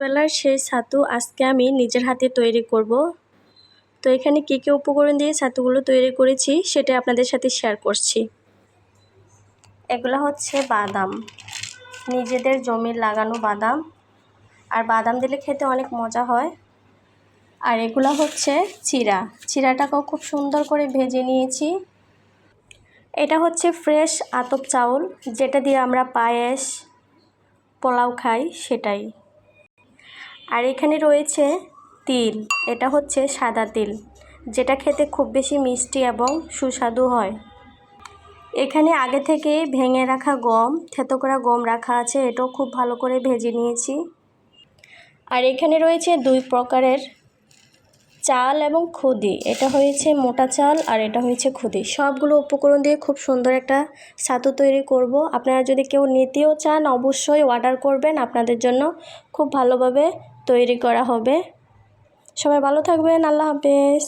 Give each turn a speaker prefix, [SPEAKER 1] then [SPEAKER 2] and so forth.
[SPEAKER 1] বেলার সেই ছাতু আজকে আমি নিজের হাতে তৈরি করব। তো এখানে কী কী উপকরণ দিয়ে ছাতুগুলো তৈরি করেছি সেটা আপনাদের সাথে শেয়ার করছি। এগুলো হচ্ছে বাদাম, নিজেদের জমির লাগানো বাদাম, আর বাদাম দিলে খেতে অনেক মজা হয়। আর এগুলো হচ্ছে চিড়াটাকেও খুব সুন্দর করে ভেজে নিয়েছি। এটা হচ্ছে ফ্রেশ আতপ চাউল, যেটা দিয়ে আমরা পায়েস, পোলাও খাই সেটাই। আর এখানে রয়েছে তিল, এটা হচ্ছে সাদা তিল, যেটা খেতে খুব বেশি মিষ্টি এবং সুস্বাদু হয়। এখানে আগে থেকে ভেঙে রাখা গম, থেতো করা গম রাখা আছে, এটাও খুব ভালো করে ভেজে নিয়েছি। আর এখানে রয়েছে দুই প্রকারের চাল এবং খুদি, এটা হয়েছে মোটা চাল আর এটা হয়েছে খুদি। সবগুলো উপকরণ দিয়ে খুব সুন্দর একটা ছাতু তৈরি করব। আপনারা যদি কেউ নিতেও চান অবশ্যই অর্ডার করবেন, আপনাদের জন্য খুব ভালোভাবে তৈরি করা হবে। সবাই ভালো থাকবেন, আল্লাহ হাফেজ।